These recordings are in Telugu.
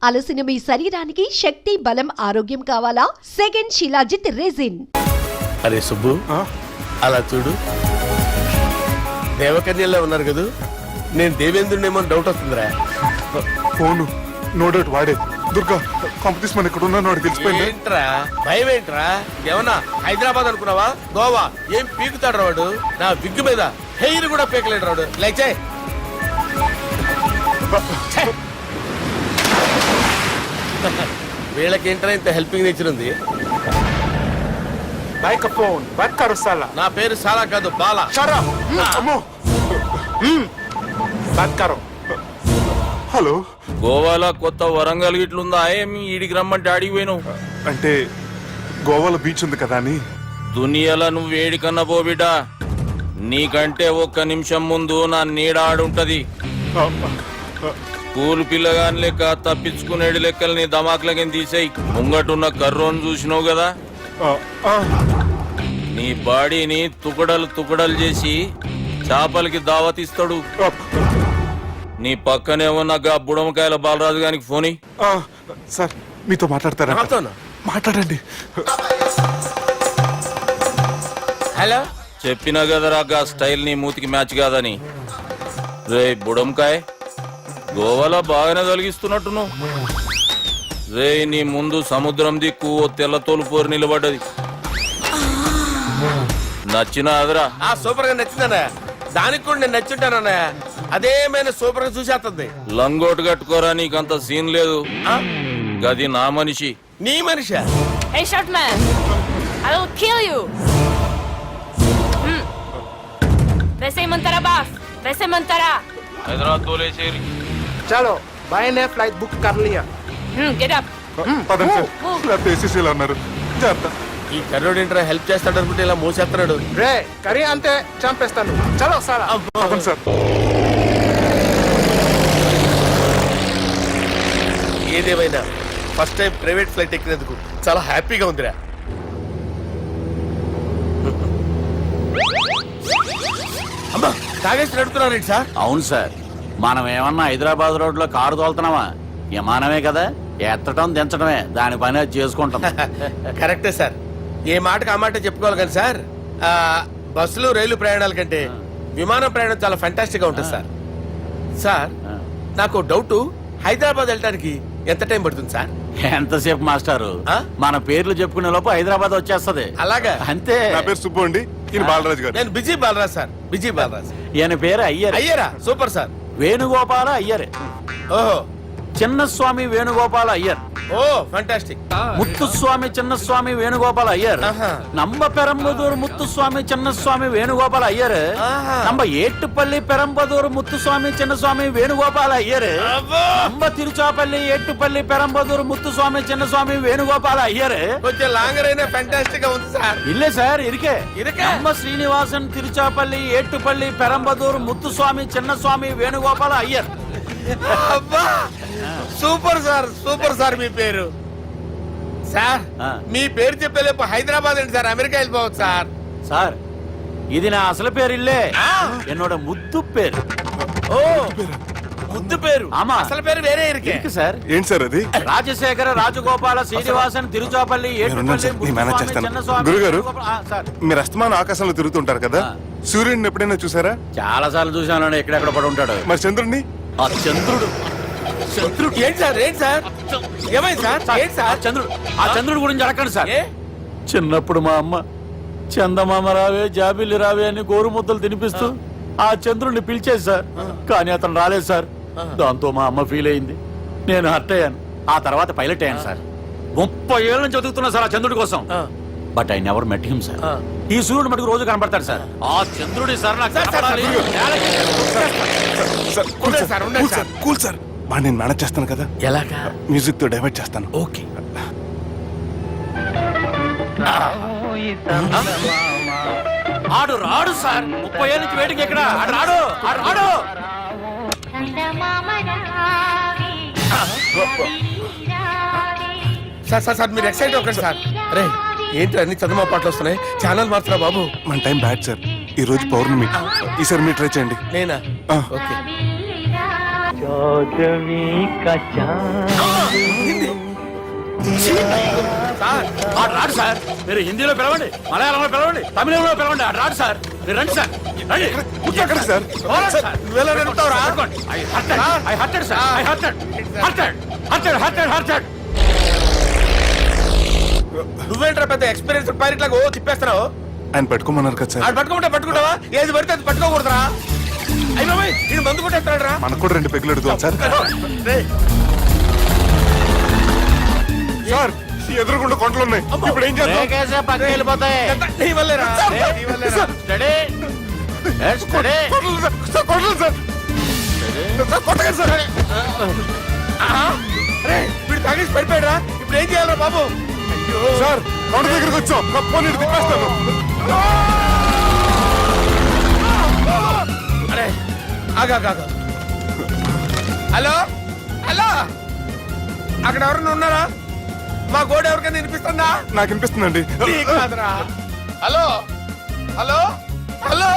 అలసిన మీ శరీరానికి శక్తి, బలం, ఆరోగ్యం కావాలా? Second shilajit resin. అరే సుబ్బు, అలా చూడు, దేవకన్యల్లో ఉన్నారు కదా. నేను దేవేంద్రుడేమో డౌట్ వస్తుందిరా. ఫోను నో డౌట్ వాడే. దుర్గా కాంపిటీషన్ మన ఇక్కడ ఉన్నాను వాడు తెలిసిపోయింది. ఏంట్రా భయం ఏంట్రా? ఏమన్నా హైదరాబాద్ అనుకున్నావా? గోవా ఏం పీకుతాడు రాడు. నా విగ్గు మీద హెయిర్ కూడా పీకలేడు రాడు. లేచే వీళ్ళకేంట్రా ఇంత హెల్పింగ్ నేచర్ ఉంది. మైక్రోఫోన్ బక్కరు సాలా. నా పేరు సాలా కాదు, బాలా. అమ్మో బక్కరు. హలో, గోవాలో కొత్త వరంగల్ గిట్లుందా? ఏమి ఈడికి రమ్మంటే అడిగి పోయినావు? అంటే గోవాలో బీచ్ ఉంది కదా అని. దునియాలో నువ్వు వేడికన్నా పో బిడ్డ. నీకంటే ఒక్క నిమిషం ముందు నా నీడ ఆడుంటది. స్కూల్ పిల్లగాని లెక్క తప్పించుకునేడు లెక్కలు నీ దమాకులకి తీసేయి. ముంగటున్న కర్రోని చూసినావు కదా, నీ బాడీని తుకడలు తుకడలు చేసి చేపలకి దావతిస్తాడు. నీ పక్కనే ఉన్న బుడమకాయల బాలరాజు గారికి ఫోని. సార్ మీతో మాట్లాడతారా? మాట్లాడండి. హలో, చెప్పినా కదరా గా స్టైల్ నీ మూతికి మ్యాచ్ కాదని. రే బుడంకాయ్, గోవాలో బాగానే తొలగిస్తున్నట్టు నువ్వు. రే నీ ముందు సముద్రం దిక్కు ఓ తెల్ల తోలుపోరు నిలబడ్డది. నచ్చినా అదరా? సూపర్ గా నచ్చిందన్నా. దానికి కూడా నేను నచ్చుంటానన్నా. అదేమైనా సూపర్ గా చూసేస్తుంది. లంగోటు కట్టుకోరా, నీకంత సీన్ లేదు. గది నా మనిషి. నీ Manisha? Hey, short man! I will kill you! वैसे मंतरा बास, वैसे मंतरा. హైదరాబాద్ తోలేసేరి. चलो भाई ने फ्लाइट बुक कर लिया. Get up. పదండి సార్, లేకపోతే ఏసీసీలో ఉన్నారు. జాగ్రత్త. ఈ కర్రోడు ఏంట్రా హెల్ప్ చేస్తాడు అనుకుంటే ఇలా మోసేస్తున్నాడు. రే కరీ అంతే చంపేస్తాను. చలో సారా. పదండి సార్. ఏదేమైనా ఫస్ట్ టైం ప్రైవేట్ ఫ్లైట్ ఎక్కినందుకు చాలా హ్యాపీగా ఉందిరా. అమ్మా, తాగేసి నడుపుతున్నారేంటి సార్? అవును సార్, మనం ఏమన్నా హైదరాబాద్ రోడ్ లో కారు తోలుతున్నామా? విమానమే కదా, ఎత్తడం దించడమే దాని పని అది చేసుకుంటాం. కరెక్టే సార్. ఏ మాటకు ఆ మాట చెప్పుకోవాలి కానీ సార్, బస్సులు రైలు ప్రయాణాల కంటే విమానం ప్రయాణం చాలా ఫెంటాస్టిక్ గా ఉంటుంది సార్. సార్ నాకు డౌట్, హైదరాబాద్ వెళ్ళడానికి ఎంత టైం పడుతుంది సార్? ఎంతసేపు మాస్టారు, మన పేర్లు చెప్పుకునే లోపు హైదరాబాద్ వచ్చేస్తది. అలాగా? అంతే. నా పేరు సుబ్బు అండి, ఈయన బాలరాజు గారు. నేను busy Balaraj sir. Busy Balaraj. ఈయన పేరు అయ్యర్. అయ్యరా? Super sir. వేణుగోపాల అయ్యర్. ఓహో, చిన్నస్వామి వేణుగోపాల అయ్యర్. Oh fantastic. ముత్తుస్వామి చిన్నస్వామి వేణుగోపాల అయ్యర్. நம்ம பெரம்பதூர் முத்துசுவாமி சின்னசுவாமி வேணுகோபால ஐயர். நம்ம ஏட்டுப்பள்ளி பெரம்பதூர் முத்துசுவாமி சின்னசுவாமி வேணுகோபால ஐயர். நம்ம తిరుచాపల్లి ఏట్టుపల్లి పెరంబదూర్ ముత్తుస్వామి చిన్నస్వామి వేణుగోపాల అయ్యర్. కొంచెం లాంగర్ అయినా ఫంటాస్టిక్ గా ఉంది సార్. ఇల్లే సార్ ఇరికే. நம்ம శ్రీనివాసన్ తిరుచాపల్లి ఏట్టుపల్లి పెరంబదూర్ ముత్తుస్వామి చిన్నస్వామి వేణుగోపాల అయ్యర్. అబ్బా, సూపర్ సార్, సూపర్ సార్. మీ పేరు సార్, మీ పేరు చెప్పేలేపు హైదరాబాద్ ఏంటి సార్, అమెరికా వెళ్ళిపోవచ్చు సార్. సార్ ఇది నా అసలు పేరు ఇల్లే, என்னோட ముద్దు పేరు. ఓ ముద్దు పేరు. ఆమా, అసలు పేరు వేరే ఇరికే సార్. ఏంటి సార్ అది? రాజశేఖర రాజగోపాల శ్రీనివాసన్ తిరుచాపల్లి గురుగారు, మీరు అస్తమానం ఆకాశంలో తిరుగుతుంటారు కదా, సూర్యుడిని ఎప్పుడైనా చూసారా? చాలా సార్లు చూసాను, ఎక్కడెక్కడ పడి ఉంటాడు. మరి చంద్రుడిని? ఆ చంద్రుడు. చంద్రుడు ఏంటి సార్? ఏంటి సార్? ఏమైంది సార్? ఏంటి సార్? చంద్రుడు. ఆ చంద్రుడు గురించి అడగండి సార్. చిన్నప్పుడు మా అమ్మ చందమామ రావే జాబిల్లి రావే అని గోరు ముద్దలు తినిపిస్తూ ఆ చంద్రుడిని పిలిచేది సార్. కానీ అతను రాలేదు సార్. దాంతో మా అమ్మ ఫీల్ అయింది, నేను హర్ట్ అయ్యాను. ఆ తర్వాత పైలట్ అయ్యాను సార్. 30 ఏళ్ళ నుంచి చదువుతున్నా సార్ ఆ చంద్రుడి కోసం. But I never met him sir. ఈ సూర్యుడు మటుకు రోజు కనపడతాడు సార్. ఆ చంద్రుడి సార్ నాకు కూల్ సార్. బాగా నేను మేనేజ్ చేస్తాను కదా. ఎలాగా? మ్యూజిక్ తో డైవర్ట్ చేస్తాను. ఓకే. ఆడు రాడు సార్. 30 ఏళ్ళ నుంచి వేటికి ఎక్కడ ఆడు రాడు. ఆడు రాడు. సార్ సార్ సార్, మీరు ఎక్సైట్ అవ్వకండి సార్. అరే ఏంటి అన్ని చదువు పాటలు వస్తున్నాయి, ఛానల్ మారుతున్నా బాబు. మన టైం బ్యాడ్ సార్, ఈ రోజు పౌర్ణమి. ఈసారి మీరు ట్రై చేయండి. నేనా? ఓకే. సార్ ఆడు రాడు సార్. మీరు హిందీలో పిలవండి, మలయాళంలో పిలవండి, తమిళంలో పిలవండి, ఆడు రాడు సార్. మీరు రండి సార్, రండి. ఎక్కడ సార్? పోరాడు సార్. నువ్వెలా నడుపుతావురా? పట్టుకోండి. I hurted, sir. I hurted. నువ్వేంట్రా పెద్ద ఎక్స్పీరియన్స్ పైరెట్ లాగా ఓ తిప్పేస్తున్నావు? ఆయన పెట్టుకోమన్నారు కదా సార్. ఆడు పట్టుకుంటావా? ఏది పడితే అది పట్టుకోకూడదురా. అయ్యి బాబాయ్ ఇది మందు కొట్టేస్తాడు రా. మనకు కూడా 2 పెగ్గులు అడుగుతాం సార్. సార్ ఎదురుగుండా కొండలు ఉన్నాయి, ఇప్పుడు ఏం చేద్దాం? లేకేసే పక్కకి వెళ్ళిపోతాయి. నీ వల్లేరా? నీ వల్లేరా? Study. Study. Kondalu sir, sir, Kondalu sir. Sir, కొట్టకండి సార్. ఆహా. రే వీడు తాగేసి పడిపోయాడురా. ఇప్పుడు ఏం చేయాలరా బాబు? అయ్యో సార్ కొండ దగ్గరికి వచ్చాం, పోనీ తిప్పేస్తాను. అరే ఆగా. హలో హలో, అక్కడ ఎవరన్నా ఉన్నారా? మా గోడ ఎవరికైనా వినిపిస్తుందా? నాకు వినిపిస్తుందండి. నీకు కాదురా. హలో హలో హలో,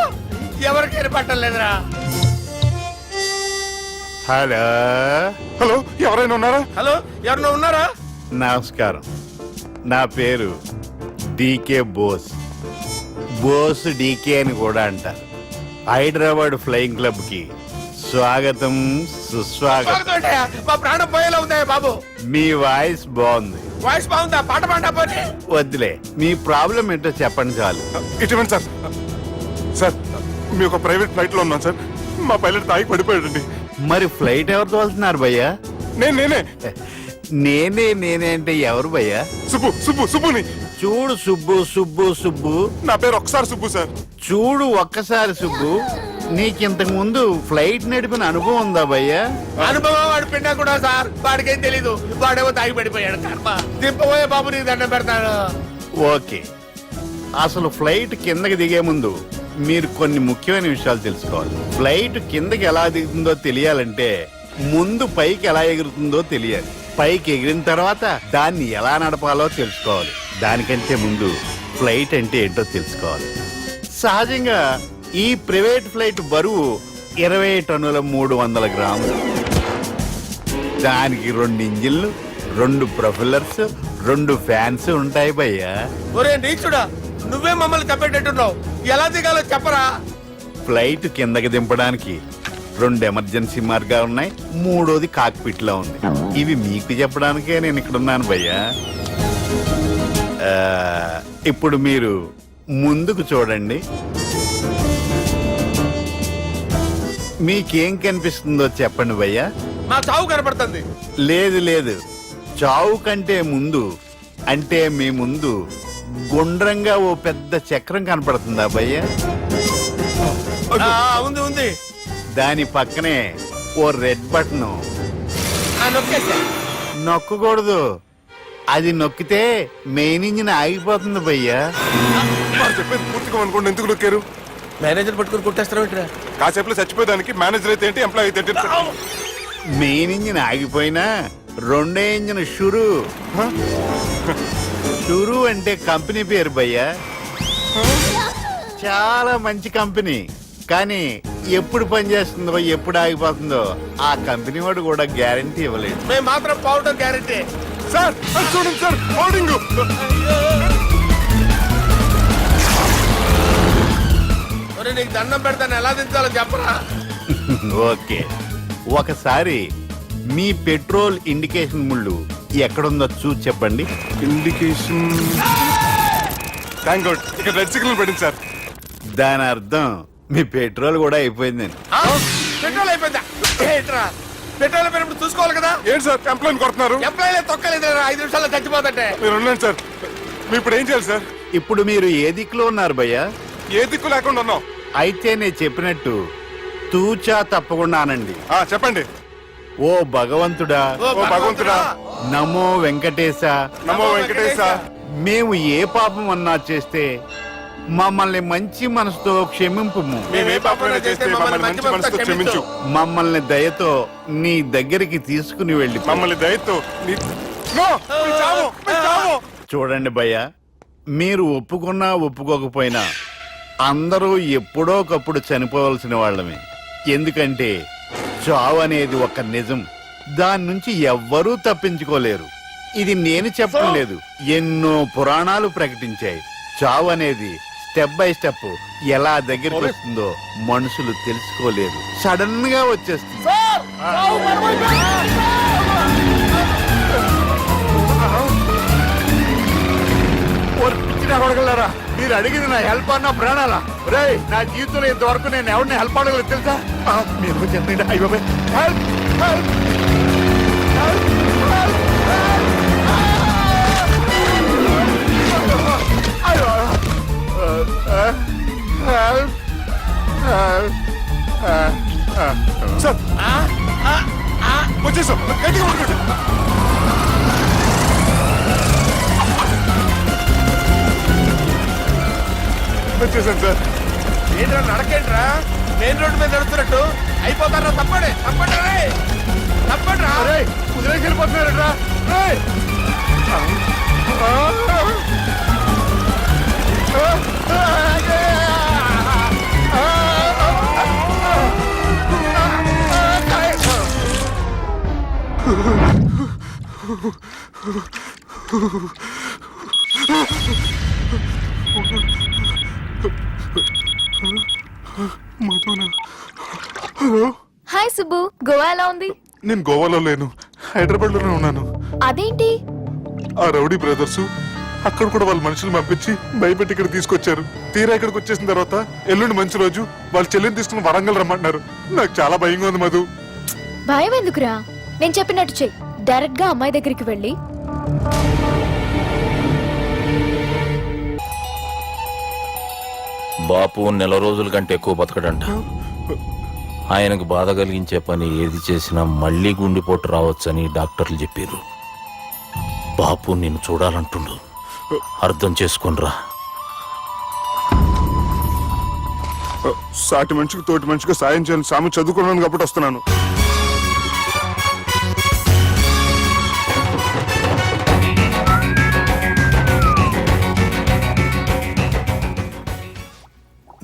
ఎవరికైనా పట్టలేదురా. హలో హలో ఎవరైనా ఉన్నారా? హలో ఎవరన్నా ఉన్నారా? నమస్కారం, నా పేరు డీకే బోస్. బోస్ డీకే అని కూడా అంటారు. హైదరాబాద్ ఫ్లయింగ్ క్లబ్ కి స్వాగతం, సుస్వాగతం. బాగుంటాయా? మా ప్రాణం పోయేలా ఉందా బాబు? మీ వాయిస్ బాగుంది. వాయిస్ బాగుందా? పాట పాడా పోనీ. వద్దులే, మీ ప్రాబ్లం ఏంటో చెప్పండి చాలు. ఇటువంటి సార్, సార్ మీ ఒక ప్రైవేట్ ఫ్లైట్ లో ఉన్నాం సార్. మా పైలట్ తాగి పడిపోయాడండి. మరి ఫ్లైట్ ఎవరు తోలుతున్నారు భయ్యా? నేనే నేనే అంటే ఎవరు భయ్యా? సుబ్బుని. చూడు సుబ్బు. నా పేరు ఒకసారి సుబ్బు సార్. చూడు ఒక్కసారి సుబ్బు, నీకింతకు ముందు ఫ్లైట్ నడిపిన అనుభవం ఉందా భయ్యా? అనుభవం వాడు పిండా కూడా సార్. వాడికేం తెలీదు, వాడేమో తాగి పడిపోయాడు. కర్మ. దింపబోయే బాబు నీకు దండం పెడతాడు. ఓకే, అసలు ఫ్లైట్ కిందకి దిగే ముందు మీరు కొన్ని ముఖ్యమైన విషయాలు తెలుసుకోవాలి. ఫ్లైట్ కిందకి ఎలా దిగుతుందో తెలియాలంటే ముందు పైకి ఎలా ఎగురుతుందో తెలియాలి. పైకి ఎగిరిన తర్వాత దాన్ని ఎలా నడపాలో తెలుసుకోవాలి. దానికంటే ముందు ఫ్లైట్ అంటే ఏంటో తెలుసుకోవాలి. సహజంగా ఈ ప్రైవేట్ ఫ్లైట్ బరువు 20 టన్నుల 300 గ్రాములు. దానికి 2 ఇంజిన్లు, 2 ప్రొపెల్లర్స్, 2 ఫ్యాన్స్ ఉంటాయి భయ్యా. ఒరే నీచుడా, నువ్వే మమ్మల్ని తప్పేటట్టున్నావు. ఎలా దిగాలో చెప్పరా? ఫ్లైట్ కిందకి దింపడానికి 2 ఎమర్జెన్సీ మార్గాలు ఉన్నాయి, 3వది కాక్పిట్ లో ఉంది. ఇవి మీకు చెప్పడానికే నేను ఇక్కడ ఉన్నాను భయ్యా. ఇప్పుడు మీరు ముందుకు చూడండి. మీకేం కనిపిస్తుందో చెప్పండి భయ్యా. మా చావు కనపడుతుంది. లేదు, చావు కంటే ముందు, అంటే మీ ముందు గుండ్రంగా ఓ పెద్ద చక్రం కనపడుతుందా భయ్యా? ఉంది. దాని పక్కనే ఓ రెడ్ బటన్. నొక్కేసా. నొక్కకూడదు, అది నొక్కితే మెయిన్ ఇంజిన్ ఆగిపోతుంది భయ్యా. వారు చెప్పేది పూర్తిగా అనుకోండి. ఎందుకు నొక్కారు? మేనేజర్ పట్టుకుని కొట్టేస్తారా? కాసేపులో చచ్చిపోయేదానికి మేనేజర్ అయితే ఏంటి, ఎంప్లాయ్ అయితే ఏంటి? మెయిన్ ఇంజిన్ ఆగిపోయినా 2వ ఇంజిన్ షురు అంటే కంపెనీ పేరు భయ్యా. చాలా మంచి కంపెనీ, కానీ ఎప్పుడు పనిచేస్తుందో ఎప్పుడు ఆగిపోతుందో ఆ కంపెనీ వాడు కూడా గ్యారంటీ ఇవ్వలేదు. మేము మాత్రం పౌడర్ గ్యారెంటీ. సార్ అది చూడండి సార్, హోర్డింగ్. నీకు దండం పెడతాను, ఎలా దించాలో చెప్పరా? ఓకే, ఒకసారి మీ పెట్రోల్ ఇండికేషన్ ముళ్ళు ఎక్కడుందో చూసి చెప్పండి. ఇండికేషన్. థ్యాంక్ గాడ్, ఇక్కడ రెడ్ సిగ్నల్ పడింది సార్. దాని అర్థం మీ పెట్రోల్ కూడా అయిపోయిందని. పెట్రోల్ అయిపోయిందా? ఏంట్రా పెట్రోల్ అయిపోయినప్పుడు చూసుకోవాలి కదా. ఏంటి సార్ ఎంప్లాయ్ కొడుతున్నారు? ఎంప్లాయీ తొక్కలేదు, 5 నిమిషాల్లో చచ్చిపోతుంటే. మీరు ఉండండి సార్. మీరు ఇప్పుడు ఏం చేయాలి సార్? ఇప్పుడు మీరు ఏ దిక్కులో ఉన్నారు భయ్యా? ఏ దిక్కు లేకుండా ఉన్నాం. అయితే నేను చెప్పినట్టు తూచా తప్పకుండా అనండి. చెప్పండి. ఓ భగవంతుడా, ఓ భగవంతుడా, నమో వెంకటేశ, నమో వెంకటేశ. మేము ఏ పాపం అన్నా చేస్తే మమ్మల్ని మంచి మనసుతో క్షమింపుము. మేమే పాపమైనా చేస్తే మమ్మల్ని మంచి మనసుతో క్షమించు. మమ్మల్ని దయతో నీ దగ్గరికి తీసుకుని వెళ్ళి మమ్మల్ని దయతో చూడండి భయ్య, మీరు ఒప్పుకున్నా ఒప్పుకోకపోయినా అందరూ ఎప్పుడో ఒకప్పుడు చనిపోవలసిన వాళ్ళమే. ఎందుకంటే చావు అనేది ఒక నిజం, దాని నుంచి ఎవ్వరూ తప్పించుకోలేరు. ఇది నేను చెప్పడం లేదు, ఎన్నో పురాణాలు ప్రకటించాయి. చావు అనేది స్టెప్ బై స్టెప్ ఎలా దగ్గరికి వస్తుందో మనుషులు తెలుసుకోలేరు, సడన్ గా వచ్చేస్తుంది. కొడగలరా, మీరు అడిగింది నా హెల్ప్ అన్న ప్రాణాలా? రే, నా జీవితంలో ఇంతవరకు నేను ఎవరిని హెల్ప్ అడగలేదు తెలుసా? మీరు చెప్పండి. అయ్యో హెల్ప్ హెల్ప్ సార్ వచ్చేసాం, గట్టిగా పట్టుకోండి. వచ్చేసాను సార్. ఏంట్రా నడకేంట్రా, మెయిన్ రోడ్డు మీద నడుస్తున్నట్టు అయిపోతారా? తప్పండి తప్పండి రే, తప్పండి రా. కుదిరేసి వెళ్ళిపోతున్నారట్రా. హాయ్ సుబ్బు, గోవా ఎలా ఉంది? నేను గోవాలో లేను, హైదరాబాద్ లోనే ఉన్నాను. అదేంటి? ఆ రౌడీ బ్రదర్స్ అక్కడ కూడా వాళ్ళ మనుషులు పంపించి భయపెట్టి ఇక్కడ తీసుకొచ్చారు. తీరా ఇక్కడికి వచ్చేసిన తర్వాత ఎల్లుండి మంచి రోజు, వాళ్ళ చెల్లిని తీసుకుని వరంగల్ రమ్మంటున్నారు. నాకు చాలా భయంగా ఉంది మధు. భయం ఎందుకురా, నేను చెప్పినట్టు చెయ్యి. డైరెక్ట్ గా అమ్మాయి దగ్గరికి వెళ్ళి బాపు నెల రోజుల కంటే ఎక్కువ బతకడంట. ఆయనకు బాధ కలిగించే పని ఏది చేసినా మళ్ళీ గుండెపోటు రావచ్చని డాక్టర్లు చెప్పారు. బాపు నిన్ను చూడాలంటుండు, అర్థం చేసుకునిరా. సాటి మనిషికి తోటి మనిషికి సాయం చేయాలని సామి చదువుకున్నాను కాబట్టి వస్తున్నాను.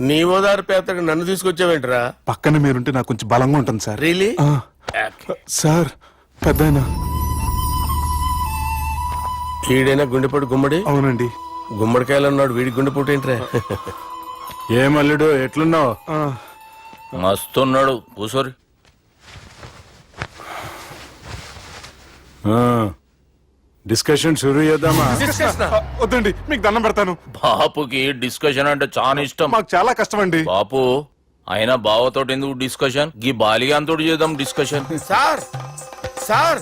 నీ ఓదారు పేదకు నన్ను తీసుకొచ్చావేంట్రా? పక్కన మీరుంటే నాకు కొంచెం బలంగా ఉంటుంది సార్. రియలీ? సార్ పెద్దాయన. ఈడైనా గుండెపోటు గుమ్మడి? అవునండి. గుమ్మడికాయలు అన్నాడు, వీడి గుండెపోటు ఏంట్రా? ఏమల్లుడు ఎట్లున్నావు? మస్తున్నాడు కూసోరి. డిస్కషన్ షురూ చేద్దామా? వద్దండి, మీకు దండం పెడతాను. బాపుకి డిస్కషన్ అంటే చాలా ఇష్టం. మాకు చాలా కష్టం అండి. బాపు అయినా బావతోటి ఎందుకు డిస్కషన్? గీ బాలిగాంతోటి చేద్దాం డిస్కషన్. సార్ సార్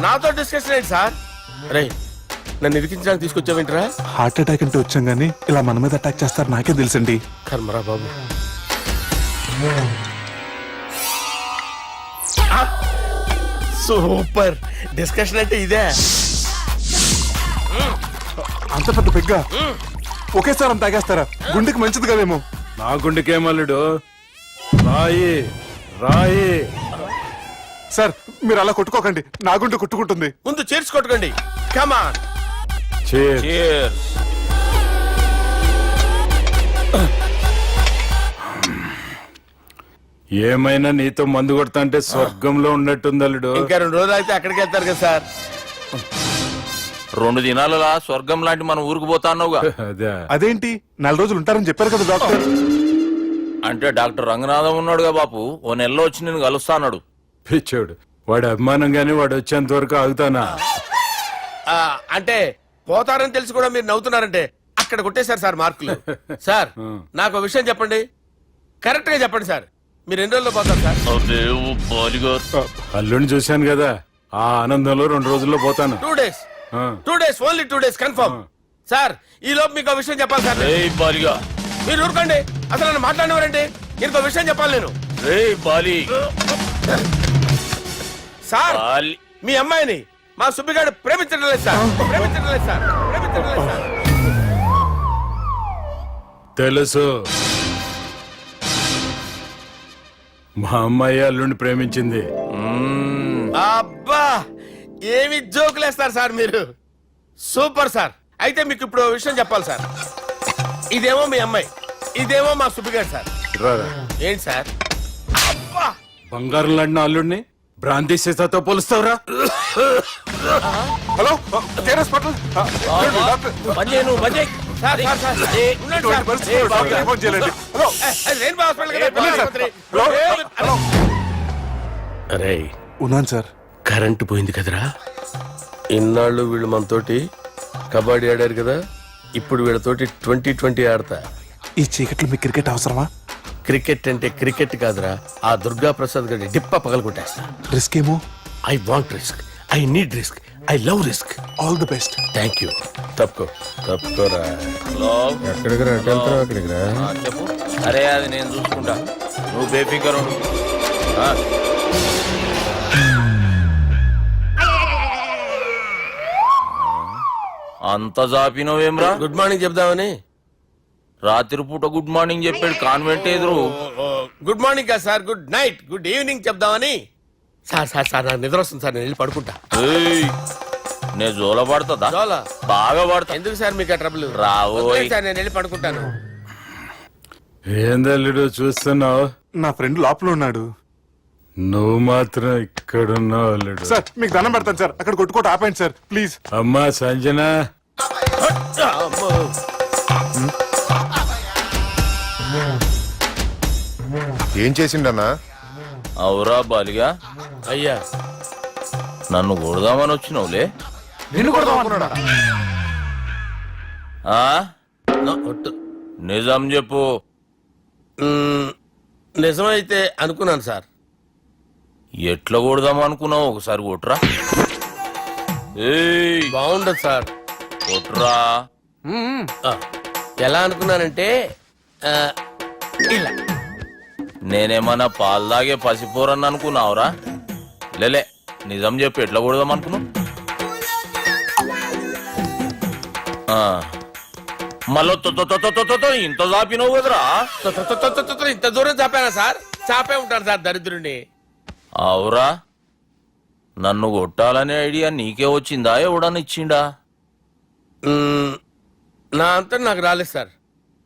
నాతో డిస్కషన్ ఏంటి సార్? రే, నన్ను ఇరికించడానికి తీసుకొచ్చావేంట్రా? హార్ట్ అటాక్ అంటే వచ్చాం గానీ ఇలా మన మీద అటాక్ చేస్తారు నాకే తెలుసండి. కర్మరా బాబు. సూపర్ డిస్కషన్ అంటే ఇదే. అంత పెద్ద పెగ్గా ఒకేసారి అంత తాగేస్తారా? గుండెకి మంచిది కదేమో. నా గుండెకేమల్లుడు, రాయి రాయి. సార్ మీరు అలా కొట్టుకోకండి, నా గుండె కొట్టుకుంటుంది. ముందు చేర్చి కొట్టుకోండి. కమాన్. Cheers. ఏమైనా నీతో మందు కొడతా అంటే స్వర్గంలో ఉన్నట్టుంది అల్లుడు. ఇంకా 2 రోజులు అయితే అక్కడికి వెళ్తారు కదా సార్. 2 దినాలలా స్వర్గం లాంటి మన ఊరికి పోతాన్నావుగా. అదే అదేంటి 4 రోజులు ఉంటారని చెప్పారు కదా డాక్టర్. అంటే డాక్టర్ రంగనాథం ఉన్నాడుగా బాపు, ఓ నెలలో వచ్చి నేను కలుస్తా అన్నాడు. పిచ్చోడు, వాడు అభిమానంగానే వాడు వచ్చేంత వరకు ఆగుతానా? అంటే పోతారని తెలిసి కూడా మీరు నవ్వుతున్నారంటే అక్కడ కొట్టేశారు సార్ మార్కులు. సార్ నాకు ఒక విషయం చెప్పండి, కరెక్ట్ గా చెప్పండి సార్. మీరు ఎన్ని రోజుల్లో పోతారు సార్? అల్లుడిని చూశాను కదా, ఆ ఆనందంలో 2 రోజుల్లో పోతాను. 2 days. 2 days, only 2 days confirm. Sir ఈ లోపు మీకు ఒక విషయం చెప్పాలి సార్. బాలిగా మీరు ఊరుకోండి, అసలు నన్ను మాట్లాడినవారండి. ఇంకో విషయం చెప్పాలి నేను. బాలి సార్ మీ అమ్మాయిని మా సుబ్బిగాడు ప్రేమించడం లేదు సార్. ప్రేమించడం లేదు సార్. ప్రేమించడం లేదు సార్. తెలుసు, మా అమ్మాయి అల్లుడిని ప్రేమించింది. అబ్బా ఏమి జోకులేస్తారు సార్ మీరు. Super sir. అయితే మీకు ఇప్పుడు ఓ విషయం చెప్పాలి సార్. ఇదేమో మీ అమ్మాయి, ఇదేమో మా సుబ్బిగాడు సార్. రారా. ఏంటి సార్? అబ్బా బంగారం లాంటి అల్లుడిని బ్రాంతి సీసాతో పోలుస్తావురా? Hello care hospital doctor sir, sir, sir. ఉండండి ఇటువంటి సార్. పరిస్థితుల్లో డాక్టర్కి ఫోన్ చేయాలండి. హలో రెయిన్బో హాస్పిటల్ కదా, వెళ్ళండి సార్. ఆసుపత్రి. హలో హలో అరే ఉన్నాను సార్. కరెంటు పోయింది కదరా. ఇన్నాళ్ళు వీళ్ళు మనతోటి కబడ్డీ ఆడారు కదా, ఇప్పుడు వీళ్ళతోటి 2020 ఆడతా. ఈ చీకట్లో మీకు క్రికెట్ అవసరమా? క్రికెట్ అంటే క్రికెట్ కాదురా, ఆ దుర్గా ప్రసాద్ గారి డిప్ప పగలగొట్టేస్తా. రిస్క్ ఏమో. I want risk, I need risk, I love risk. All the best. Thank you. తప్పుకోరా. హలో ఎక్కడికి రా, వెళ్తారా అక్కడికి రా. చెప్పు. అరే అది నేను చూసుకుంటా, నువ్వు బేఫికర్ ఉండు. ఆ. అంత జాపినవేమ్రా? గుడ్ మార్నింగ్ చెప్దామని. రాత్రి పూట గుడ్ మార్నింగ్ చెప్పాడు కాన్వెంట్ ఎదురు. గుడ్ మార్నింగ్ కాదు sir, good night, good evening చెప్దామని. సార్ సార్ సార్ నాకు నిద్ర వస్తుంది సార్, నేను వెళ్ళి పడుకుంటా. ఏయ్, నే జోల పడుతుందా? జోల? బాగా పడతా. ఎందుకు సార్ మీకు ఆ ట్రబుల్? రావోయ్. వదిలేయ్ సార్, నేను వెళ్ళి పడుకుంటాను. ఏందల్లుడు చూస్తున్నావు? నా ఫ్రెండ్ లోపల ఉన్నాడు. నువ్వు మాత్రం ఇక్కడున్నావు అల్లుడు. సార్ మీకు దండం పెడతాను సార్, అక్కడ కొట్టుకోట ఆపండి సార్ ప్లీజ్. అమ్మా సంజన, అమ్మో. ఏం చేసిండన్నా? అవురా బాలిగా, అయ్యా నన్ను కొడదామని వచ్చినావులే. ఆ? ఒట్టు. నిజం చెప్పు. నిజమైతే అనుకున్నాను సార్. ఎట్లా కొడదాం అనుకున్నావు? ఒకసారి కొట్రా. ఏయ్, బాగుండదు సార్. కొట్రా. ఆ, ఎలా అనుకున్నానంటే ఆ, ఇలా. నేనేమన్నా పాలు తాగే పసిపోరని అనుకున్నావురా? లేలే, నిజం చెప్పు, ఎట్లా కొడదాం అనుకున్నావు? మళ్ళీ ఇంత చాపినవు కదరా? ఇంత దూరం చాపానా సార్? చాపే ఉంటాను సార్ దరిద్రుడిని. అవురా, నన్ను కొట్టాలనే ఐడియా నీకే వచ్చిందా? ఎవడని ఇచ్చిండా? నా అంతా నాకు రాలేదు సార్.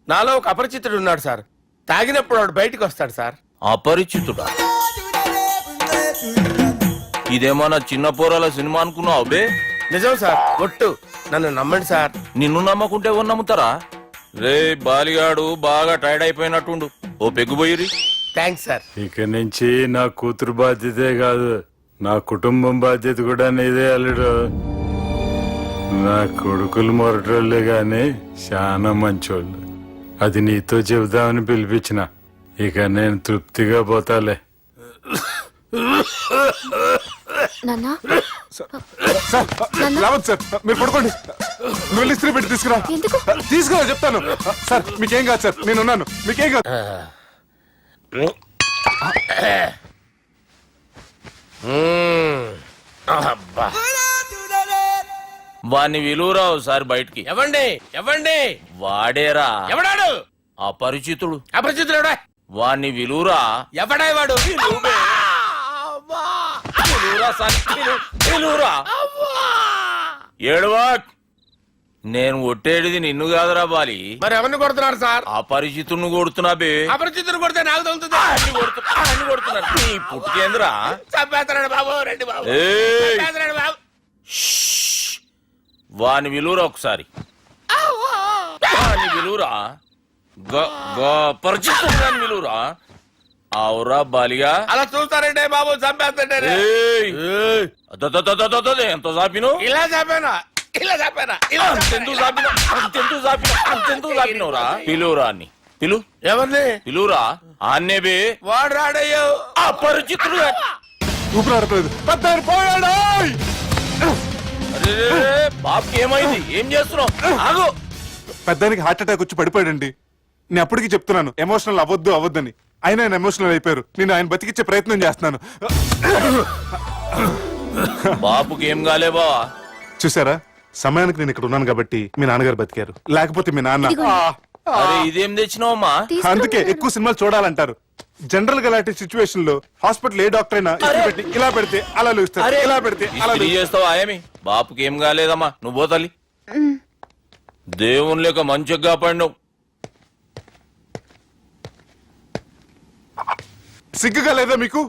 నాలో ఒక అపరిచితుడు ఉన్నాడు సార్. తాగినప్పుడు వాడు బయటికి వస్తాడు సార్. అపరిచితుడా? ఇదేమన్నా చిన్న పోరాల సినిమా అనుకున్నావు బే? నిజం సార్, ఒట్టు. నన్ను నమ్మండి సార్. నిన్ను నమ్మకుంటే ఎవరు నమ్ముతారా? రే బాలిగాడు బాగా టైర్డ్ అయిపోయినట్టుండు, ఓ పెగ్గుబోయిరి. Thanks sir. ఇక నుంచి నా కూతురు బాధ్యతే కాదు, నా కుటుంబం బాధ్యత కూడా నీదే అల్లుడు. నా కొడుకులు మొరటోళ్ళే గాని చాలా మంచోళ్ళు. అది నీతో చెబుదామని పిలిపించిన. ఇక నేను తృప్తిగా పోతాలే. నాన్నా, సార్ రావద్దు సార్, మీరు పడుకోండి. నువ్వు వెళ్ళి ఇస్త్రీ పెట్టి తీసుకురా. ఎందుకు? తీసుకురా చెప్తాను. సార్ మీకేం కాదు సార్, నేను ఉన్నాను, మీకేం కాదు. అబ్బా. వాణ్ణి విలువరా ఒకసారి బయటికి. ఎవండి ఎవండి? వాడేరా, ఎవడాడు? అపరిచితుడు. అపరిచితుడు ఎవడా? వాణ్ణి విలువరా. ఎవడా వాడు? విలువరా సార్, విలువరా. ఏడవా, నేను కొట్టేడిది నిన్ను కాదురా బాలి. మరి ఎవరిని కొడుతున్నారు సార్? అపరిచితుడిని కొడుతున్నా బే. అపరిచితుడు కొడితే నాకు తగులుతుంది. అన్ని కొడుతున్నారు. నీ పుట్టుకేంద్రా? చంపేస్తున్నాడు బాబు, రండి బాబు. ఏయ్, చంపేస్తున్నాడు బాబు. వాని విలువరా ఒకసారి. వాని విలువరా. పరిచితుడు విలువరా. అవురా బాలిగా. అలా చూస్తారంటే బాబు, చంపేస్తాడే. ఎంత చాపిను? ఇలా చంపానా? ఇలా చంపానా? ఇలా అంతెందుకు చాపిన? అంతెందుకు చాపిన? అంతెందుకు చాపినవురా? పిలువురా అన్ని. పిలు. ఎవరిని? పిలువురా. ఆన్నే బే. వాడు రాడయ్యో. అపరిచితుడు. ఊపిరి ఆడలేదు. పెద్ద ఆయన పోయాడు. అరే బాబుకి ఏమైంది? ఏం చేస్తున్నావు? ఆగు. పెద్దానికి హార్ట్ అటాక్ వచ్చి పడిపోయాడండి. నేను అప్పటికి చెప్తున్నాను ఎమోషనల్ అవ్వద్దని. ఆయన ఎమోషనల్ అయిపోయారు. నేను ఆయన బతికిచ్చే ప్రయత్నం చేస్తున్నాను. బాబుకి ఏం కాలే బావా? చూసారా, సమయానికి నేను ఇక్కడ ఉన్నాను కాబట్టి మీ నాన్నగారు బతికారు. లేకపోతే మీ నాన్న. అరే ఇదేం తెచ్చినావమ్మా? అందుకే ఎక్కువ సినిమాలు చూడాలంటారు. జనరల్ గా ఇలాంటి సిచ్యువేషన్ లో హాస్పిటల్ ఏ డాక్టర్ అయినా ఇస్త్రీ పెట్టి ఇలా పెడితే అలా లూస్తారు, ఇలా పెడితే అలా ఇస్త్రీ చేస్తావా ఏమి? బాపుకి ఏం కాలేదమ్మా, నువ్వు పోతల్లి. దేవుని లేక మంచిగా పడినావు. సిగ్గుగా లేదా మీకు?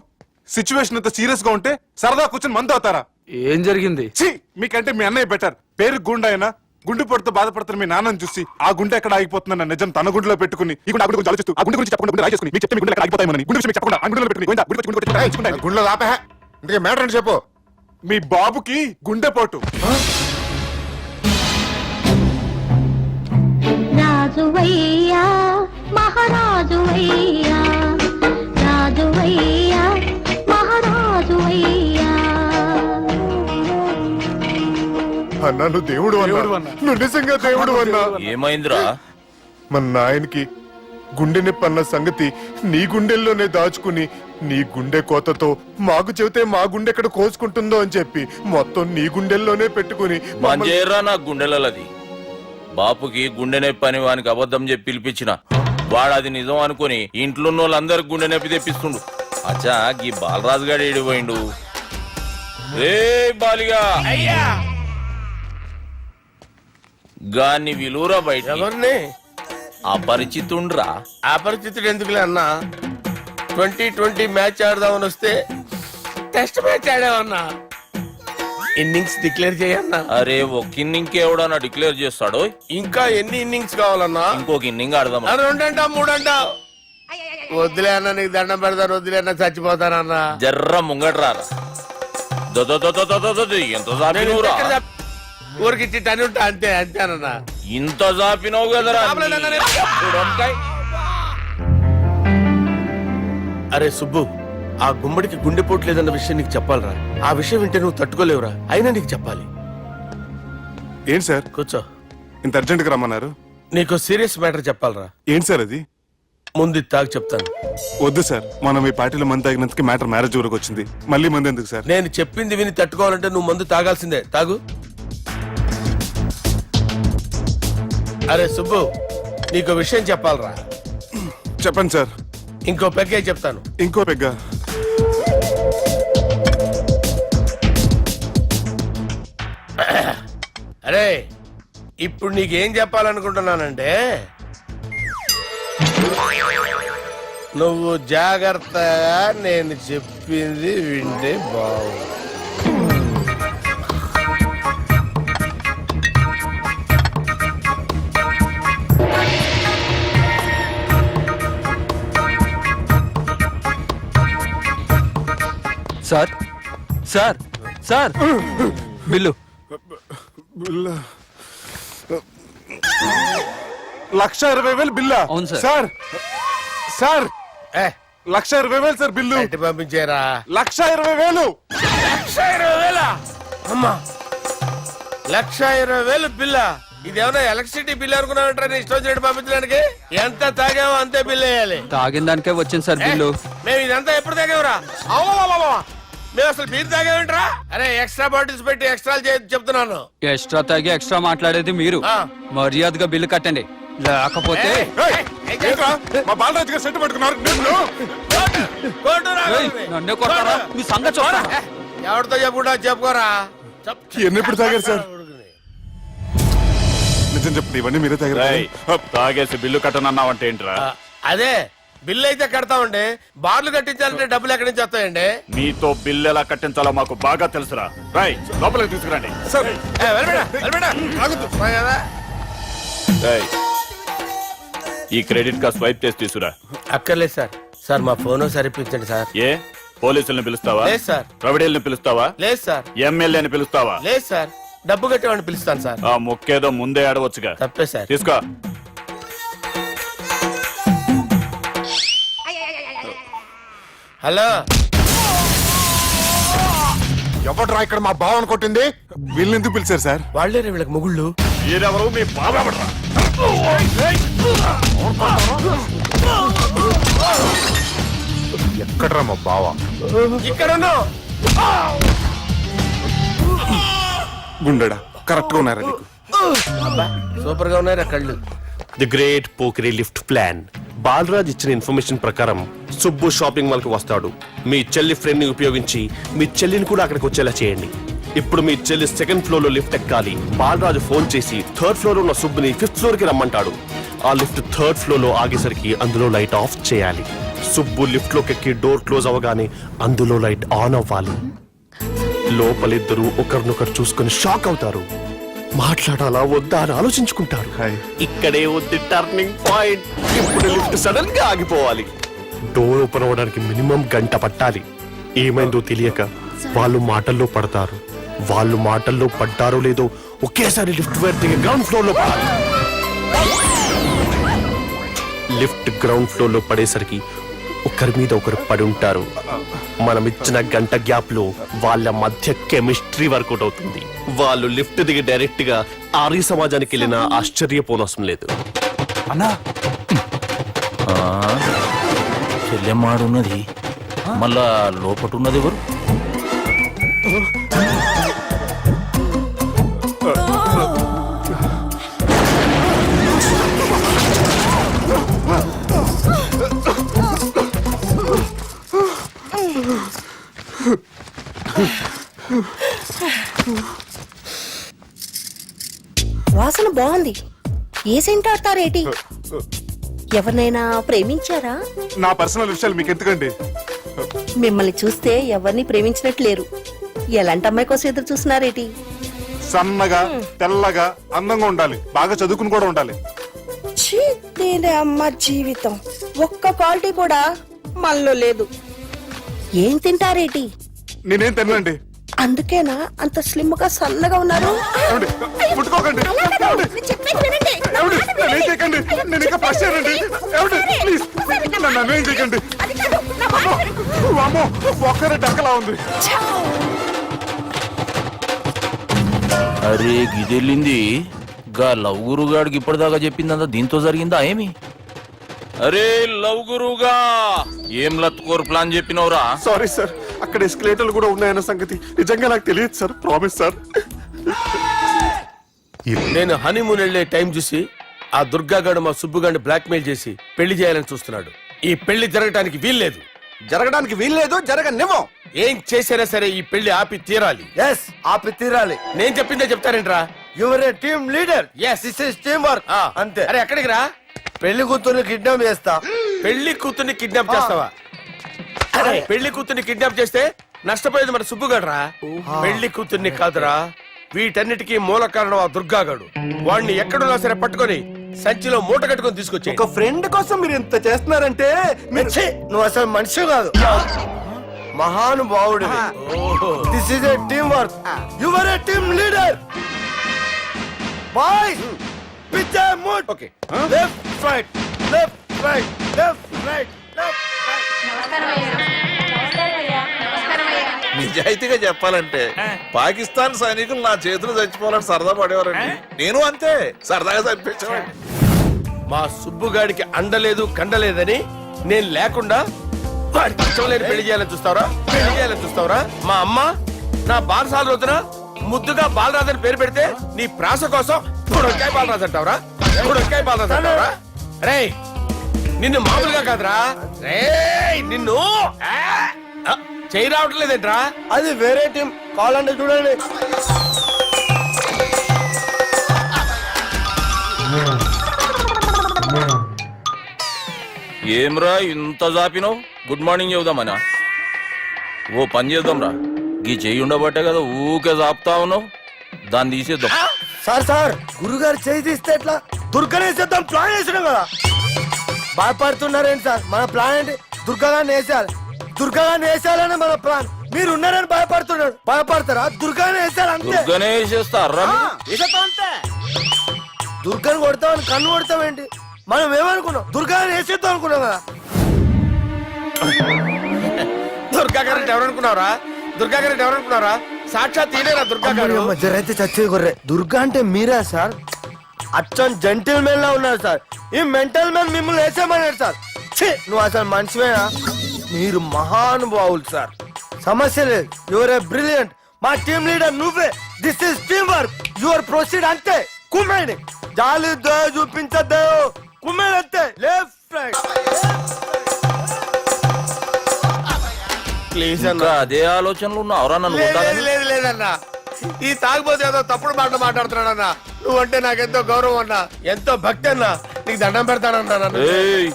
సిచ్యువేషన్ అంత సీరియస్ గా ఉంటే సరదా కూర్చొని మందు అవుతారా? ఏం జరిగింది? ఛీ, మీకంటే మీ అన్నయ్య బెటర్. పేరు గుండె అయినా గుండె పడుతూ బాధపడుతున్న మీ నాన్నని చూసి ఆ గుండె ఎక్కడ ఆగిపోతుందన్న నిజం తన గుండెలో పెట్టుకుని ఈ గుండె ఆ గుండె గురించి ఆలోచిస్తూ ఆ గుండె గురించి చెప్పకుండా గుండె రాజేసుకుని మీకు చెప్తే మీ గుండె ఎక్కడ ఆగిపోతాయని గుండె విషయం మీకు చెప్పకుండా ఆ గుండెలో పెట్టుకుని గోవిందా, గుండె వచ్చి గుండె వచ్చి రాయించుకుంటాను. గుండెలో ఆపే ఇందుకే మ్యాటర్ అని చెప్పు. మీ బాబుకి గుండెపోటు. రాజువయ్యా మహారాజువయ్యా, రాజువయ్యా మహారాజువయ్యా. అన్నా నువ్వు దేవుడు అన్నా, నువ్వు నిజంగా దేవుడు అన్నా. ఏమైందిరా? మన నాయనకి గుండె నొప్పి అన్న సంగతి నీ గుండెల్లోనే దాచుకుని నీ గుండె కోతతో మాకు చెబితే మా గుండె ఎక్కడ కోసుకుంటుందో అని చెప్పి మొత్తం నీ గుండెల్లోనే పెట్టుకుని మంజేరా నా గుండెలది. బాపుకి గుండె నొప్పి అని వానికి అబద్ధం చెప్పి పిలిపించిన వాడు అది నిజం అనుకుని ఇంట్లో వాళ్ళందరికి గుండె నొప్పి తెప్పిస్తుండు. అచ్చా గీ బాలరాజు గారు ఏడిపోయిండు. రే బాలిగా అయ్యా గాన్ని విలువరా బయట. ఎవరిని? అపరిచితుండ్రా. అపరిచితుడు ఎందుకులే అన్నా? 2020 మ్యాచ్ ఆడదామని వస్తే టెస్ట్ మ్యాచ్ ఆడామన్నా. ఇన్నింగ్స్ డిక్లేర్ చేయన్నా. అరే ఒక ఇన్నింగ్ ఎవడన్నా డిక్లేర్ చేస్తాడో? ఇంకా ఎన్ని ఇన్నింగ్స్ కావాలన్నా? ఇంకొక ఇన్నింగ్ ఆడదాం. 2 అంటావు 3 అంటావు? వద్దులే అన్న, నీకు దండం పెడతాను. వద్దులే అన్న, చచ్చిపోతానన్నా. జర్ర ముంగట్రారా. ఎంత జాపినవురా? ఊరికి ఇచ్చి టని ఉంటా అంతే అంతేనన్నా. ఇంత జాపినవు కదరా. అరే సుబ్బు, ఆ గుమ్మడికి గుండెపోటు లేదన్న విషయం నీకు చెప్పాలరా. ఆ విషయం వింటే నువ్వు తట్టుకోలేవురా. అయినా నీకు చెప్పాలి. ఏంటి సార్ కూర్చో. ఇంత అర్జెంట్ గా రమ్మన్నారు? నీకు సీరియస్ మ్యాటర్ చెప్పాలరా. ఏంటి సార్ అది? ముందు తాగు చెప్తాను. వద్దు సార్, మనం ఈ పార్టీలో మంది తాగినందుకు మ్యాటర్ మ్యారేజ్ వరకు వచ్చింది. మళ్ళీ మంది ఎందుకు సార్? నేను చెప్పింది విని తట్టుకోవాలంటే నువ్వు మందు తాగాల్సిందే. తాగు. అరే సుబ్బు, నీకు విషయం చెప్పాలరా. చెప్పండి సార్. ఇంకో పెగ్గే చెప్తాను. ఇంకో పెగ్గా? అరే ఇప్పుడు నీకేం చెప్పాలనుకుంటున్నానంటే, నువ్వు జాగ్రత్తగా నేను చెప్పింది వింటే బాగుంది. Sir sir sir bill. 1,20,000 బిల్లా? అవును సార్. సార్ సార్ ఏ 1,20,000 సార్ బిల్లు. బయట పంపించేరా. 1,20,000. 1,20,000 అమ్మా, 1,20,000 బిల్లా? ఇదేమన్నా ఎలక్ట్రిసిటీ బిల్ అనుకున్నావంటారా? నీ ఇష్టం చేయడం పంపించడానికి ఎంత తాగామో అంతే బిల్ వేయాలి. తాగిన దానికే వచ్చింది సార్ బిల్లు. మేము ఇదంతా ఎప్పుడు తాగావురా? అవ్వ, మేము అసలు బీర్ తాగామంటరా? అరే ఎక్స్ట్రా బాటిల్స్ పెట్టి ఎక్స్ట్రా చెప్తున్నాను. ఎక్స్ట్రా తాగి ఎక్స్ట్రా మాట్లాడేది మీరు. ఆ. మర్యాదగా బిల్లు కట్టండి, లేకపోతే ఏంట్రా? మా బాలరాజు గారు సెట్ పట్టుకున్నారు. నన్నే కొడతారా? మీ సంగతి చూడరా? ఎవరితో చెప్పుకుంటా చెప్పుకోరా. ఎన్నెప్పుడు తాగారు సార్? నిజం చెప్పండి, ఇవన్నీ మీరే తాగారు? తాగేసి బిల్లు కట్టనన్నావంటే ఏంట్రా? అదే బిల్లు అయితే కడతామండి. బార్లు కట్టించాలంటే డబ్బులు ఎక్కడి నుంచి వస్తాయండి? నీతో బిల్లు ఎలా కట్టించాలో మాకు బాగా తెలుసురా. రై లోపలికి తీసుకురండి. రేయ్, ఈ క్రెడిట్ కార్డ్ స్వైప్ చేసి తీసుకురా. అక్కర్లేదు సార్. సార్ మా ఫోన్ సరిపించండి సార్. ఏ పోలీసుల్ని పిలుస్తావా? లేదు సార్. ప్రొవిడీల్ని పిలుస్తావా? లేదు సార్. ఎమ్మెల్యేని పిలుస్తావా? లేదు సార్. డబ్బు కట్టేవాడిని పిలుస్తాను సార్. ఆ ముక్కేదో ముందే ఆడవచ్చుగా. తప్పే సార్. తీసుకో. హలో, ఎవడ్రా ఇక్కడ మా బావని కొట్టింది? వీళ్ళని ఎందుకు పిలిచారు సార్? వాళ్ళేరే వీళ్ళకి మొగుళ్ళు. మీరెవరు? మీ బాబా పడరా. ఎక్కడ్రా మా బావ? ఇక్కడ ఉన్నావు. గుండెడా కరెక్ట్ గా ఉన్నారా నీకు? సూపర్ గా ఉన్నాయి కళ్ళు. The great Pokiri lift plan. Balraj ఇచ్చిన ఇన్ఫర్మేషన్ ప్రకారం సుబ్బు షాపింగ్ మాల్ కి వస్తాడు. మీ చెల్లి ఫ్రెండ్ ని ఉపయోగించి మీ చెల్లిని కూడా అక్కడికి వచ్చేలా చేయండి. ఇప్పుడు మీ చెల్లి 2nd ఫ్లోర్ లో లిఫ్ట్ ఎక్కాలి. బాలరాజు ఫోన్ చేసి 3rd ఫ్లోర్ లో ఉన్న సుబ్బుని 5th ఫ్లోర్ కి రమ్మంటాడు. ఆ లిఫ్ట్ 3rd ఫ్లోర్ లో ఆగేసరికి అందులో లైట్ ఆఫ్ చేయాలి. సుబ్బు లిఫ్ట్ లోకి ఎక్కి డోర్ క్లోజ్ అవ్వగానే అందులో లైట్ ఆన్ అవ్వాలి. లోపలిద్దరూ ఒకరినొకరు చూసుకుని షాక్ అవుతారు. మాట్లాడాలా వద్దా అని ఆలోచించుకుంటారు. ఇక్కడే ఉంది టర్నింగ్ పాయింట్. ఇప్పుడు లిఫ్ట్ సడన్ గా ఆగిపోవాలి. డోర్ ఓపెన్ అవ్వడానికి మినిమం గంట పట్టాలి. ఏమైందో తెలియక వాళ్ళు మాటల్లో పడతారు. వాళ్ళు మాటల్లో పడ్డారో లేదో ఒకేసారి లిఫ్ట్ వైర్ దిగి గ్రౌండ్ ఫ్లోర్ లో పడాలి. లిఫ్ట్ గ్రౌండ్ ఫ్లోర్ లో పడేసరికి ఒకరి మీద ఒకరు పడి ఉంటారు. మనం ఇచ్చిన గంట గ్యాప్ లో వాళ్ళ మధ్య కెమిస్ట్రీ వర్కౌట్ అవుతుంది. వాళ్ళు లిఫ్ట్ దిగి డైరెక్ట్ గా ఆర్య సమాజానికి వెళ్ళినా ఆశ్చర్యపోనవసరం లేదు. అన్నా చెల్లెమ్మాడున్నది, మళ్ళా లోపటున్నది ఎవరు? వాసన బాగుంది. ఏ సెంట్ ఆడతారేటి? ఎవరినైనా ప్రేమించారా? నా పర్సనల్ విషయాలు మీకు ఎందుకండి? మిమ్మల్ని చూస్తే ఎవరిని ప్రేమించినట్లేరు. ఎలాంటి అమ్మాయి కోసం ఎదురు చూస్తున్నారేటి? సన్నగా తెల్లగా అందంగా ఉండాలి, బాగా చదువుకుని కూడా ఉండాలి. దీని అమ్మ జీవితం ఒక్క క్వాలిటీ కూడా మనలో లేదు. ఏం తింటారేటి? నేనేం తినండి. అందుకేనా అంత స్లిమ్ గా సన్నగా ఉన్నారు? ముట్టుకోకండి. నేనేం చేయకండి. నేను ఇంకా ఫస్ట్ చేయండి. ప్లీజ్ నన్ను ఏం చేయకండి. ఒక్కరే డక్కలా ఉంది. అరే గిదెళ్ళింది. గా లవ్ గురుగాడికి ఇప్పటిదాకా చెప్పిందంతా దీంతో జరిగిందా ఏమి? అరే లవ్ గురుగా ఏం లత్కోర్ ప్లాన్ చెప్పినవురా? సారీ సార్, అక్కడ ఎస్కలేటర్లు కూడా ఉన్నాయన్న సంగతి నిజంగా నాకు తెలియదు సార్. Promise sir. నేను హనీమూన్ వెళ్లే టైం చూసి ఆ దుర్గాగాడు మా సుబ్బుగాడిని బ్లాక్మెయిల్ చేసి పెళ్లి చేయాలని చూస్తున్నాడు. ఈ పెళ్లి జరగటానికి వీల్లేదు. జరగడానికి వీల్లేదు, జరగనివ్వం. ఏం చేసినా సరే ఈ పెళ్లి ఆపి తీరాలి. ఎస్, ఆపి తీరాలి. నేను చెప్పిందే చెప్తారేంట్రా? Your A team leader. Yes. This is team work. అంతే. అరే ఎక్కడికి రా? పెళ్లి కూతుర్ని కిడ్నాప్ చేస్తా. పెళ్లి కూతుర్ని కిడ్నాప్ చేస్తావా? అరే పెళ్లి కూతుర్ని కిడ్నాప్ చేస్తే నష్టపోయేది మన సుబ్బుగాడురా. పెళ్లి కూతుర్ని కాదురా, వీటన్నిటికీ మూల కారణం ఆ దుర్గాగాడు. వాడిని ఎక్కడున్నా సరే పట్టుకొని సంచిలో మూట కట్టుకొని తీసుకొచ్చి. ఒక ఫ్రెండ్ కోసం మీరు ఇంత చేస్తున్నారంటే నువ్వు అసలు మనిషి కాదు, మహానుభావుడు. This is a team work. Your A team leader. Boy pitch mood. Okay, left right, left right, left right, left నిజాయితీగా చెప్పాలంటే పాకిస్తాన్ సైనికులు నా చేతులు చచ్చిపోవాలని సరదా పడేవారండి. నేను అంతే సరదాగా చనిపించేవాడిని. మా సుబ్బుగాడికి అండలేదు కండలేదని నేను లేకుండా వాడికి ఇష్టం లేని పెళ్లి చేయాలని చూస్తావరా? పెళ్లి చేయాలని చూస్తావరా? మా అమ్మ నా బారసాల రోజున ముద్దుగా బాలరాజు పేరు పెడితే నీ ప్రాస కోసం పుడొక్కాయ బాలరాజు అంటావరా? పుడొక్కాయ బాలరాజు అంటావరా? రే నిన్ను మామూలుగా కాదురా, రే నిన్ను చేయి రావట్లేదేంట్రా? అది వేరే టీం. కావాలంటే చూడండి. ఏమ్రా ఇంత జాపినావు? Good morning చెబుదామనా? ఓ పని చేద్దాం రా, గీ చెయ్యి ఉండబట్టే కదా ఊకే జాపుతా ఉన్నావు. దాన్ని తీసేద్దాం. సార్ గురుగారు చేయి తీస్తే ఎట్లా? దుర్గనేసేద్దాం ప్లాన్ వేసినాం కదా. భయపడుతున్నారేంటి సార్? మన ప్లాన్ ఏంటి? దుర్గాన్ని వేసేయాలి. దుర్గాన్ని వేసేయాలని మన ప్లాన్. మీరు ఉన్నారని భయపడుతున్నాడు. భయపడతారా? దుర్గాన్ని వేసేయాలి అంతే. దుర్గనే వేసేస్తారా? వేసేద్దాం అంతే. దుర్గాని కొడతామని కన్ను కొడతామేంటి? మనం ఏమనుకున్నాం? దుర్గాన్ని వేసేద్దాం అనుకున్నాం కదా. దుర్గా గారు ఎవరనుకున్నారా? దుర్గా గారు ఎవరనుకున్నారా? సాక్షాత్ తీరేరా దుర్గా గారు. జరైతే చచ్చేది గొర్రె. దుర్గా అంటే మీరా సార్? అచ్చం జెంటిల్ మెన్ లా ఉన్నారు సార్. ఈ మెంటల్ మెన్ మిమ్మల్ని వేసేమన్నాడు సార్. నువ్వు అసలు మనిషివేనా? మీరు మహానుభావులు సార్. సమస్య లేదు. Your a brilliant. మా టీమ్ లీడర్ నువ్వే. This is team work. Your proceed అంతే. కుమ్మేని జాలి చూపించద్దు. కుమ్మేని అంతే. Left right. ప్లీజ్ ఇంకా అదే ఆలోచనలు ఉన్నావురా నన్ను కొట్టాలని? లేదు లేదన్నా, ఈ తాగుబోతు ఏదో తప్పుడు మాట మాట్లాడుతున్నాడన్నా. నువ్వంటే నాకెంతో గౌరవం అన్నా, ఎంతో భక్తి అన్నా. నీకు దండం పెడతానన్నా. ఏయ్,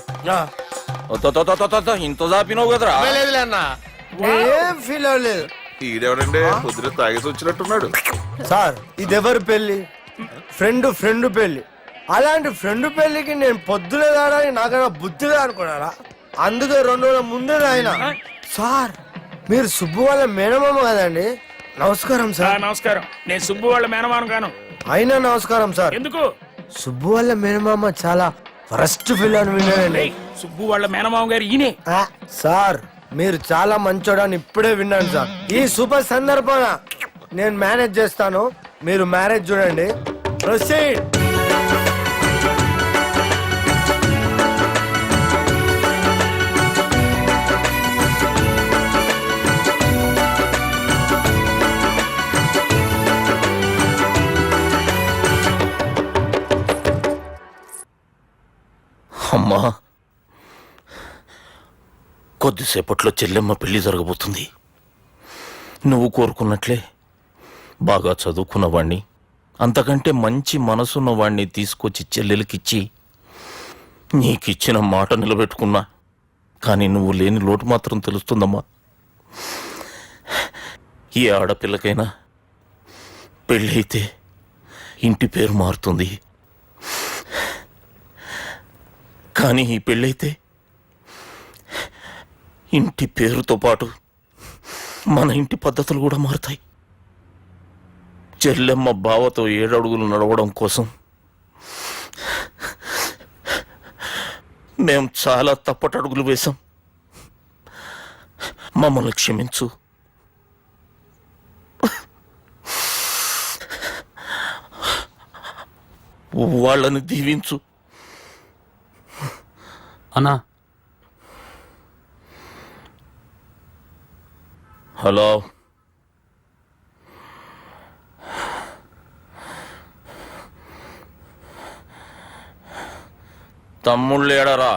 ఇంత చాపినావు కదరా లేదులే అన్న ఏం ఫీల్ అవ్వలేదు ఈడెవడండి పొద్దున తాగేసి వచ్చినట్టున్నాడు. సార్ ఇది ఎవరి పెళ్లి? ఫ్రెండ్ పెళ్లి. అలాంటి ఫ్రెండ్ పెళ్లికి నేను పొద్దునే రావడానికి నాకైనా బుద్ధిగా అనుకున్నారా? అందుకే 2 రోజుల ముందే ఆయన. సార్ మీరు సుబ్బు వాళ్ళ మేనమామ కదండి? నమస్కారం సార్. నమస్కారం. నేను సుబ్బు వాళ్ళ మేనమాను గాను. అయినా నమస్కారం సార్. ఎందుకు? సుబ్బు వాళ్ళ మేనమామ చాలా ఫస్ట్ ఫిల్ అని విన్నానండి. సుబ్బు వాళ్ళ మేనమామ గారు ఈయనే. సార్ మీరు చాలా మంచోడని ఇప్పుడే విన్నాను సార్. ఈ శుభ సందర్భాన నేను మేనేజ్ చేస్తాను, మీరు మ్యారేజ్ చూడండి. ప్రొసీడ్. అమ్మా, కొద్దిసేపట్లో చెల్లెమ్మ పెళ్లి జరగబోతుంది. నువ్వు కోరుకున్నట్లే బాగా చదువుకున్నవాణ్ణి, అంతకంటే మంచి మనసున్నవాణ్ణి తీసుకొచ్చి చెల్లెలకిచ్చి నీకిచ్చిన మాట నిలబెట్టుకున్నా. కానీ నువ్వు లేని లోటు మాత్రం తెలుస్తుందమ్మా. ఏ ఆడపిల్లకైనా పెళ్ళి అయితే ఇంటి పేరు మారుతుంది. కానీ ఈ పెళ్ళైతే ఇంటి పేరుతో పాటు మన ఇంటి పద్ధతులు కూడా మారుతాయి. చెల్లెమ్మ బావతో 7 అడుగులు నడవడం కోసం మేం చాలా తప్పటడుగులు వేశాం. మమ్మల్ని క్షమించు. వాళ్ళని దీవించు. అన్నా, హలో, తమ్ముళ్ళేడరా?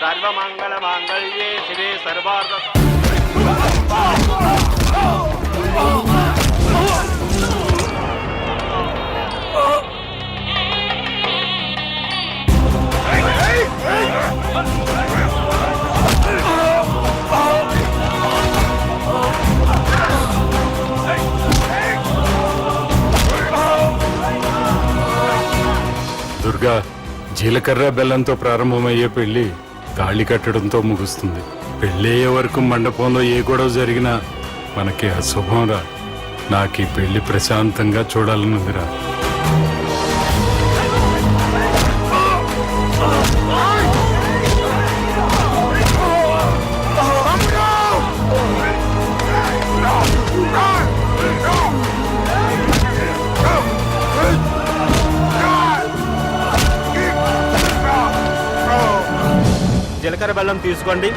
సర్వమంగళమాంగళ్యే శివే సర్వార్థ దుర్గా, జీలకర్ర బెల్లంతో ప్రారంభమయ్యే పెళ్లి తాళి కట్టడంతో ముగుస్తుంది. పెళ్ళయ్యే వరకు మండపంలో ఏ గొడవ జరిగినా మనకి అశుభం రా. నాకు ఈ పెళ్లి ప్రశాంతంగా చూడాలనుందిరా. జీలకర్ర బెల్లం తీసుకోండి.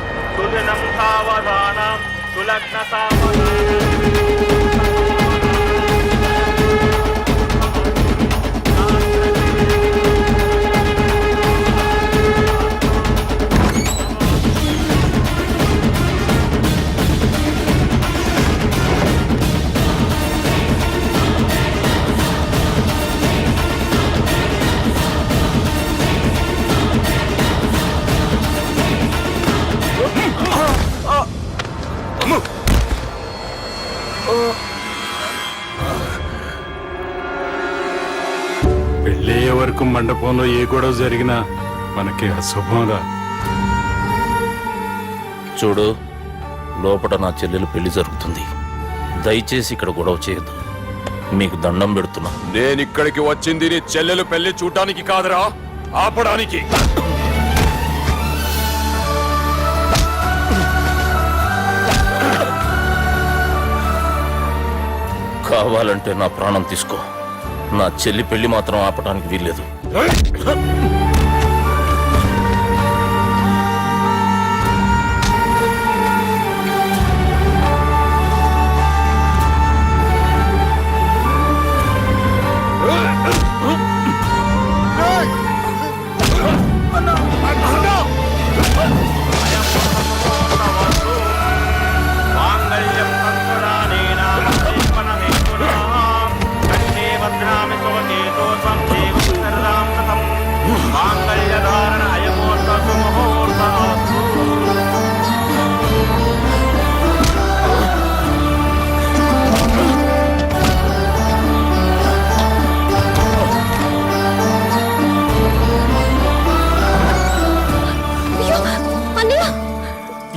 పెళ్ళయ్యే వరకు మండపంలో ఏ గొడవ జరిగినా మనకి అశుభం రా. చూడు, లోపల నా చెల్లెలు పెళ్లి జరుగుతుంది. దయచేసి ఇక్కడ గొడవ చేయొద్దు. మీకు దండం పెడుతున్నా. నేను ఇక్కడికి వచ్చింది నీ చెల్లెలు పెళ్లి చూడటానికి కాదురా, ఆపడానికి. కావాలంటే నా ప్రాణం తీసుకో, నా చెల్లి పెళ్లి మాత్రం ఆపటానికి వీల్లేదు.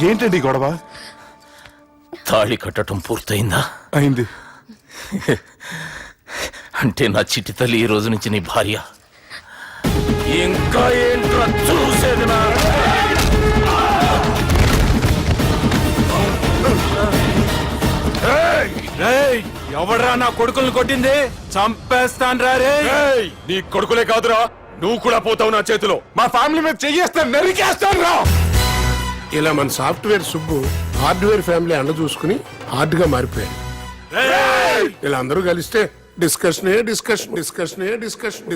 ఏంటండి ఈ గొడవ? తాళి కట్టడం పూర్తయిందా? అయింది. అంటే నా చిట్టి తల్లి ఈ రోజు నుంచి నీ భార్య. ఇంకా ఏంట్రా చూసేది? నా ఎవడరా నా కొడుకుల్ని కొట్టింది? చంపేస్తాను రా రే. నీ కొడుకులే కాదురా, నువ్వు కూడా పోతావు నా చేతిలో. మా ఫ్యామిలీ మీద చెయ్యేస్తాను, నరికేస్తాను రా. ఇలా మన సాఫ్ట్వేర్ సుబ్బు హార్డ్వేర్ ఫ్యామిలీ అండ చూసుకుని హార్డ్ గా మారిపోయాడు. ఇలా అందరూ కలిస్తే డిస్కషనే డిస్కషన్ డిస్కషనే డిస్కషన్